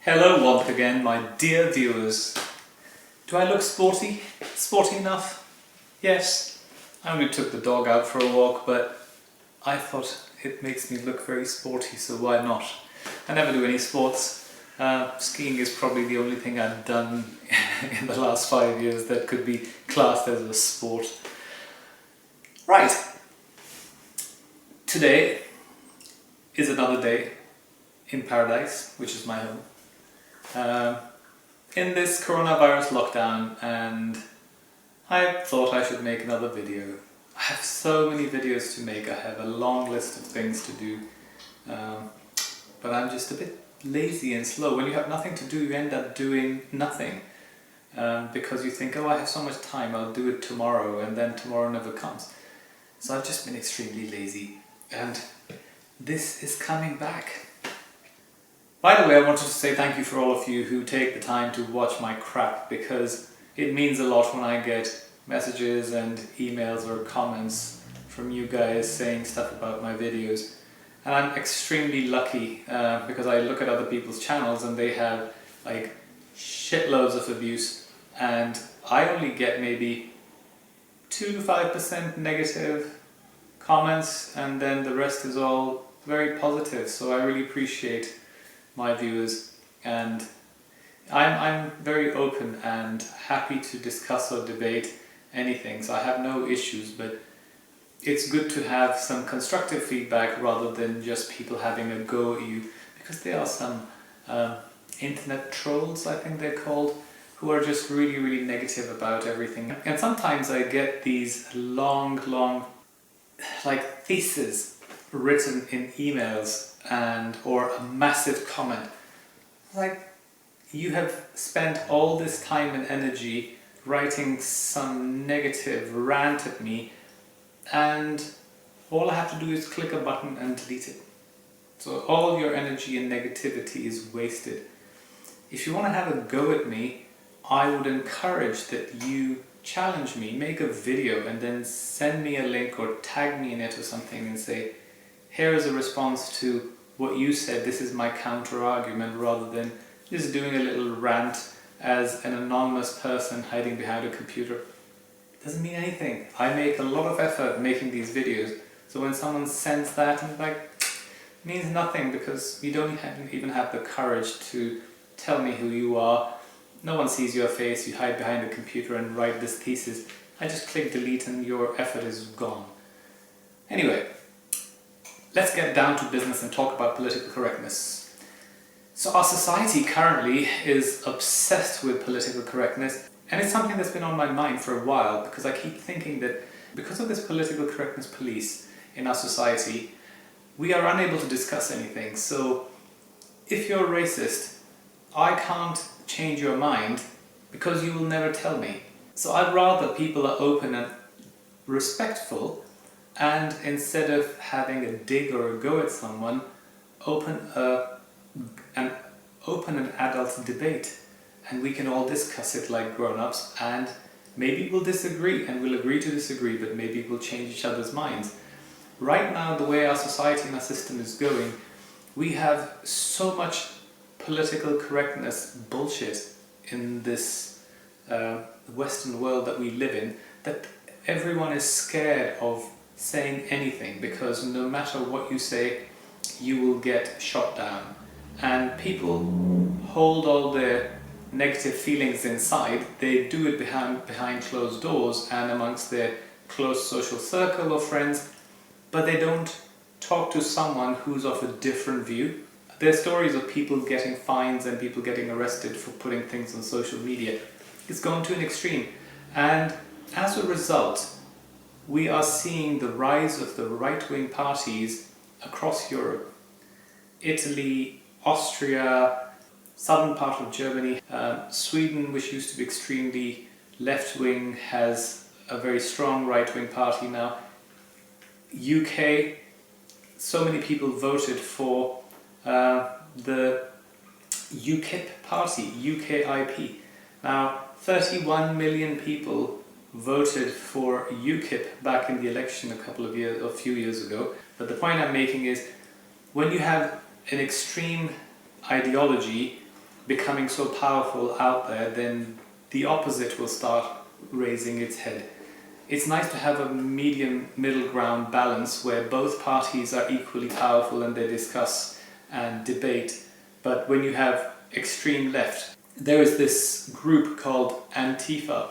Hello once again, my dear viewers. Do I look sporty? Sporty enough? Yes. I only took the dog out for a walk, but I thought it makes me look very sporty, so why not? I never do any sports. Skiing is probably the only thing I've done in the last 5 years that could be classed as a sport. Right. Today is another day in paradise, which is my home. In this coronavirus lockdown, and I thought I should make another video. I have so many videos to make, I have a long list of things to do, but I'm just a bit lazy and slow. When you have nothing to do, you end up doing nothing, because you think, oh, I have so much time, I'll do it tomorrow, and then tomorrow never comes. So I've just been extremely lazy, and this is coming back. By the way, I wanted to say thank you for all of you who take the time to watch my crap, because it means a lot when I get messages and emails or comments from you guys saying stuff about my videos. And I'm extremely lucky because I look at other people's channels and they have like shitloads of abuse, and I only get maybe 2 to 5% negative comments, and then the rest is all very positive. So I really appreciate my viewers, and I'm very open and happy to discuss or debate anything, so I have no issues, but it's good to have some constructive feedback rather than just people having a go at you, because there are some internet trolls, I think they're called, who are just really negative about everything. And sometimes I get these long like theses written in emails or a massive comment. Like, you have spent all this time and energy writing some negative rant at me, and all I have to do is click a button and delete it. So all your energy and negativity is wasted. If you want to have a go at me, I would encourage that you challenge me, make a video, and then send me a link or tag me in it or something and say, here is a response to what you said, this is my counter argument, rather than just doing a little rant as an anonymous person hiding behind a computer. It doesn't mean anything. I make a lot of effort making these videos, so when someone sends that, I'm like, it means nothing, because you don't even have the courage to tell me who you are. No one sees your face, you hide behind a computer and write this thesis. I just click delete and your effort is gone. Anyway, let's get down to business and talk about political correctness. So our society currently is obsessed with political correctness, and it's something that's been on my mind for a while, because I keep thinking that because of this political correctness police in our society, we are unable to discuss anything. So if you're racist, I can't change your mind because you will never tell me. So I'd rather people are open and respectful, and instead of having a dig or a go at someone, open an adult debate, and we can all discuss it like grown-ups, and maybe we'll disagree and we'll agree to disagree, but maybe we'll change each other's minds. Right now, the way our society and our system is going, we have so much political correctness bullshit in this Western world that we live in, that everyone is scared of saying anything, because no matter what you say, you will get shot down. And people hold all their negative feelings inside. They do it behind closed doors and amongst their close social circle of friends, but they don't talk to someone who's of a different view. There are stories of people getting fines and people getting arrested for putting things on social media. It's gone to an extreme, and as a result, we are seeing the rise of the right-wing parties across Europe. Italy, Austria, southern part of Germany, Sweden, which used to be extremely left-wing, has a very strong right-wing party now. UK, so many people voted for the UKIP party, UKIP. Now, 31 million people voted for UKIP back in the election a few years ago. But the point I'm making is, when you have an extreme ideology becoming so powerful out there, then the opposite will start raising its head. It's nice to have a middle ground balance where both parties are equally powerful and they discuss and debate. But when you have extreme left, there is this group called Antifa.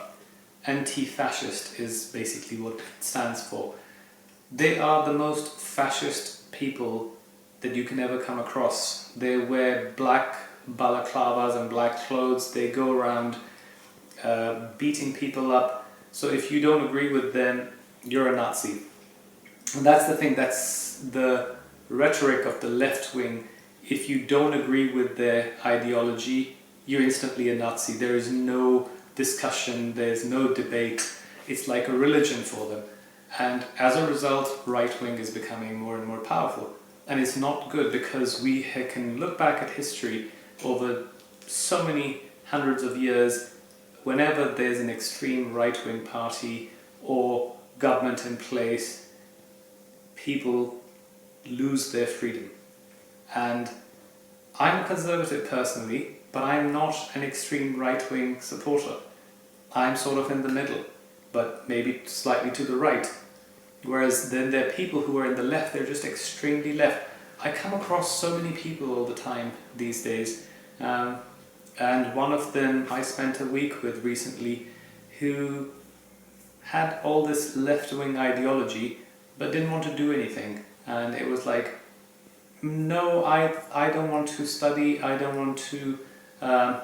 Anti-fascist is basically what it stands for. They are the most fascist people that you can ever come across. They wear black balaclavas and black clothes. They go around beating people up. So if you don't agree with them, you're a Nazi. And that's the thing, that's the rhetoric of the left wing. If you don't agree with their ideology, you're instantly a Nazi. There is no discussion, there's no debate. It's like a religion for them. And as a result, right wing is becoming more and more powerful. And it's not good, because we can look back at history over so many hundreds of years. Whenever there's an extreme right-wing party or government in place, people lose their freedom. And I'm a conservative personally, but I'm not an extreme right-wing supporter. I'm sort of in the middle, but maybe slightly to the right. Whereas then there are people who are in the left, they're just extremely left. I come across so many people all the time these days. And one of them I spent a week with recently, who had all this left-wing ideology but didn't want to do anything. And it was like, no, I don't want to study, I don't want to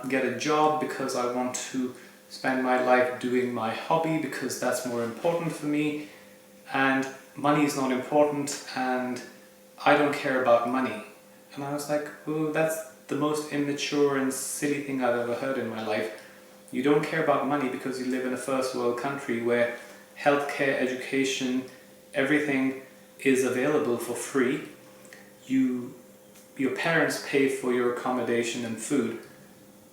get a job because I want to spend my life doing my hobby because that's more important for me, and money is not important, and I don't care about money. And I was like, oh, that's the most immature and silly thing I've ever heard in my life. You don't care about money because you live in a first world country where healthcare, education, everything is available for free. Your parents pay for your accommodation and food.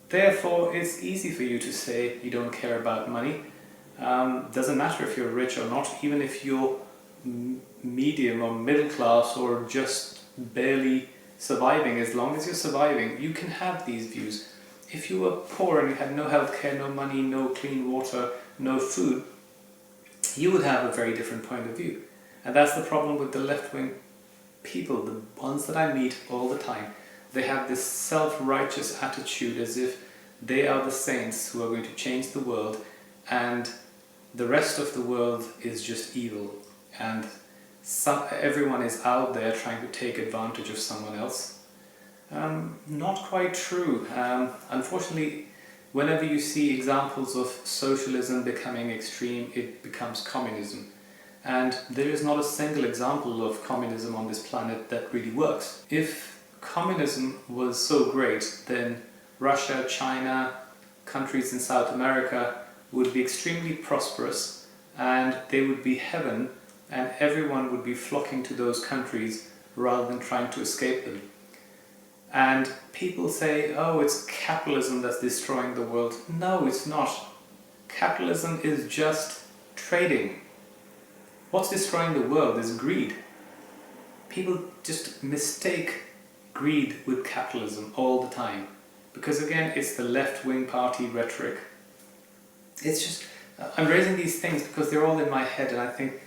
Therefore, it's easy for you to say you don't care about money. Doesn't matter if you're rich or not, even if you're medium or middle class or just barely surviving. As long as you're surviving, you can have these views. If you were poor and you had no healthcare, no money, no clean water, no food, you would have a very different point of view. And that's the problem with the left-wing people, the ones that I meet all the time. They have this self-righteous attitude as if they are the saints who are going to change the world, and the rest of the world is just evil, and everyone is out there trying to take advantage of someone else. Not quite true. Unfortunately, whenever you see examples of socialism becoming extreme, it becomes communism. And there is not a single example of communism on this planet that really works. If communism was so great, then Russia, China, countries in South America would be extremely prosperous, and they would be heaven, and everyone would be flocking to those countries rather than trying to escape them. And people say, oh, it's capitalism that's destroying the world. No, it's not. Capitalism is just trading. What's destroying the world is greed. People just mistake greed with capitalism all the time, because again, it's the left-wing party rhetoric. It's just, I'm raising these things because they're all in my head, and I think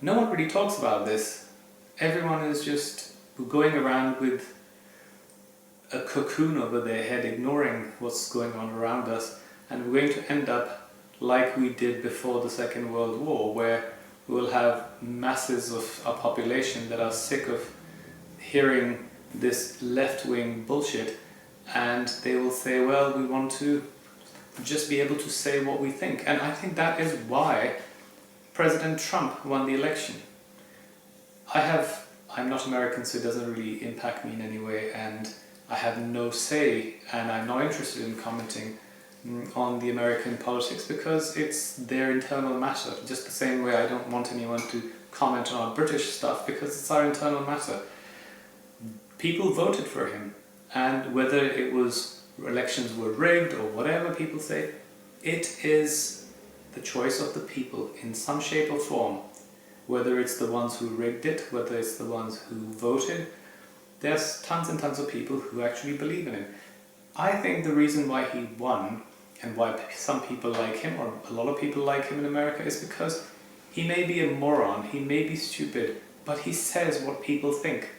no one really talks about this. Everyone is just going around with a cocoon over their head, ignoring what's going on around us, and we're going to end up like we did before the Second World War, where we'll have masses of our population that are sick of hearing this left-wing bullshit, and they will say, well, we want to just be able to say what we think. And I think that is why President Trump won the election. I'm not American, so it doesn't really impact me in any way, and I have no say, and I'm not interested in commenting on the American politics because it's their internal matter. Just the same way I don't want anyone to comment on our British stuff because it's our internal matter. People voted for him, and whether it was elections were rigged or whatever people say, it is the choice of the people in some shape or form. Whether it's the ones who rigged it, whether it's the ones who voted, there's tons and tons of people who actually believe in it. I think the reason why he won and why some people like him, or a lot of people like him in America, is because he may be a moron, he may be stupid, but he says what people think.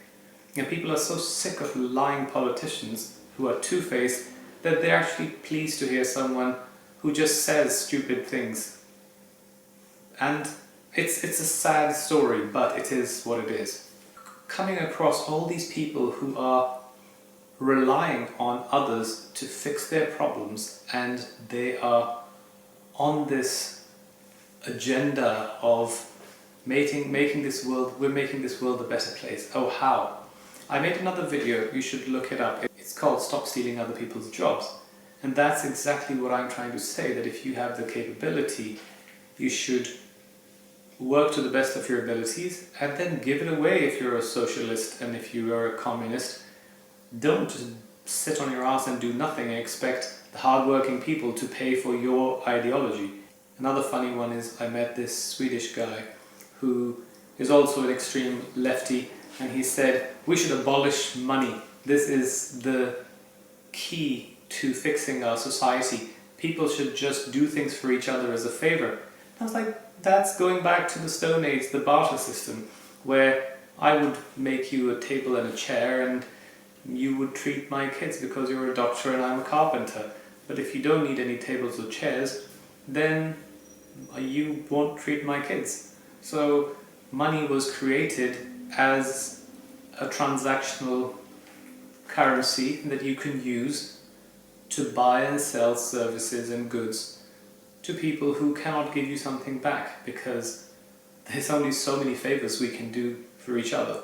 And people are so sick of lying politicians who are two-faced that they're actually pleased to hear someone who just says stupid things. And it's a sad story, but it is what it is. Coming across all these people who are relying on others to fix their problems, and they are on this agenda of making this world, we're making this world a better place. Oh, how? I made another video, you should look it up. It's called Stop Stealing Other People's Jobs. And that's exactly what I'm trying to say, that if you have the capability, you should work to the best of your abilities and then give it away if you're a socialist and if you are a communist. Don't just sit on your ass and do nothing and expect the hard-working people to pay for your ideology. Another funny one is I met this Swedish guy who is also an extreme lefty, and he said, we should abolish money. This is the key to fixing our society. People should just do things for each other as a favor. I was like, that's going back to the Stone Age, the barter system, where I would make you a table and a chair and you would treat my kids because you're a doctor and I'm a carpenter. But if you don't need any tables or chairs, then you won't treat my kids. So money was created as a transactional currency that you can use to buy and sell services and goods to people who cannot give you something back, because there's only so many favors we can do for each other.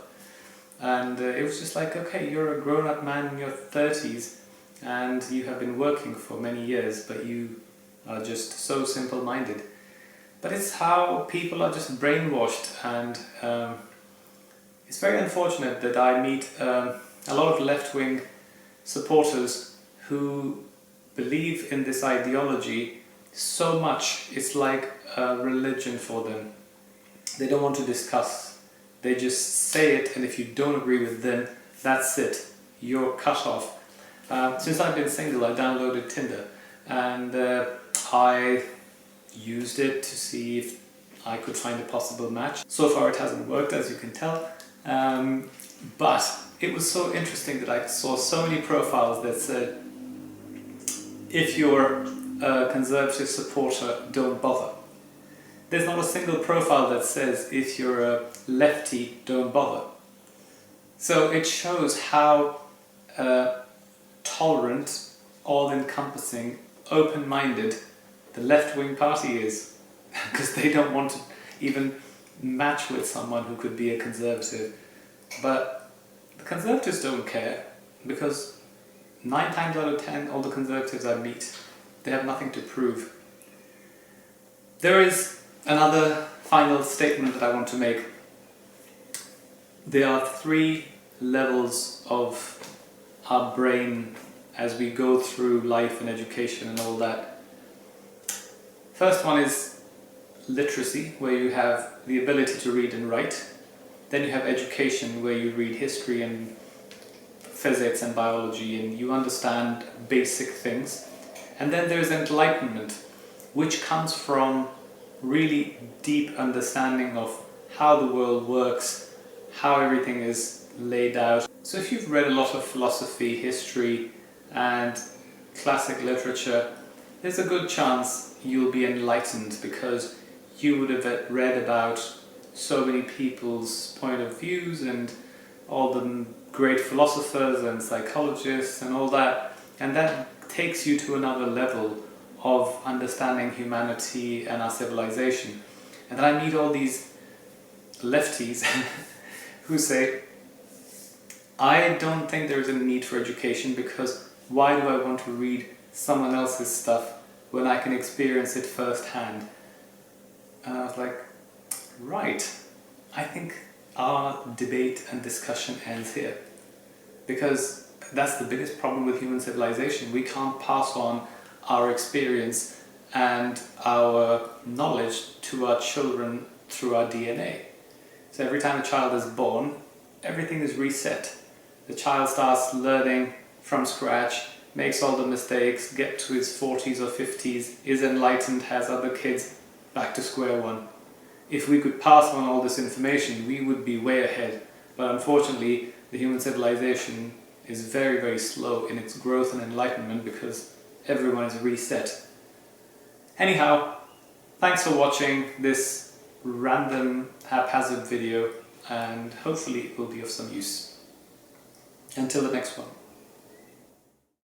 And it was just like, okay, you're a grown-up man in your 30s and you have been working for many years, but you are just so simple-minded. But it's how people are just brainwashed, and it's very unfortunate that I meet a lot of left-wing supporters who believe in this ideology so much it's like a religion for them. They don't want to discuss. They just say it, and if you don't agree with them, that's it. You're cut off. Since I've been single, I downloaded Tinder, and I used it to see if I could find a possible match. So far it hasn't worked, as you can tell, but it was so interesting that I saw so many profiles that said, if you're a conservative supporter, don't bother. There's not a single profile that says, if you're a lefty, don't bother. So it shows how tolerant, all-encompassing, open-minded the left-wing party is, because they don't want to even match with someone who could be a conservative. But the conservatives don't care, because 9 times out of 10, all the conservatives I meet, they have nothing to prove. There is another final statement that I want to make. There are 3 levels of our brain as we go through life and education and all that. First one is literacy, where you have the ability to read and write. Then you have education, where you read history and physics and biology and you understand basic things. And then there's enlightenment, which comes from really deep understanding of how the world works, how everything is laid out. So if you've read a lot of philosophy, history and classic literature, there's a good chance you'll be enlightened, because you would have read about so many people's point of views and all the great philosophers and psychologists and all that, and that takes you to another level of understanding humanity and our civilization. And then I meet all these lefties who say, I don't think there's a need for education, because why do I want to read someone else's stuff when I can experience it firsthand? And I was like, right, I think our debate and discussion ends here, because that's the biggest problem with human civilization. We can't pass on our experience and our knowledge to our children through our DNA. So every time a child is born, everything is reset. The child starts learning from scratch, makes all the mistakes, gets to his 40s or 50s, is enlightened, has other kids, back to square one. If we could pass on all this information, we would be way ahead. But unfortunately, the human civilization is very, very slow in its growth and enlightenment because everyone is reset. Anyhow, thanks for watching this random, haphazard video, and hopefully it will be of some use. Until the next one.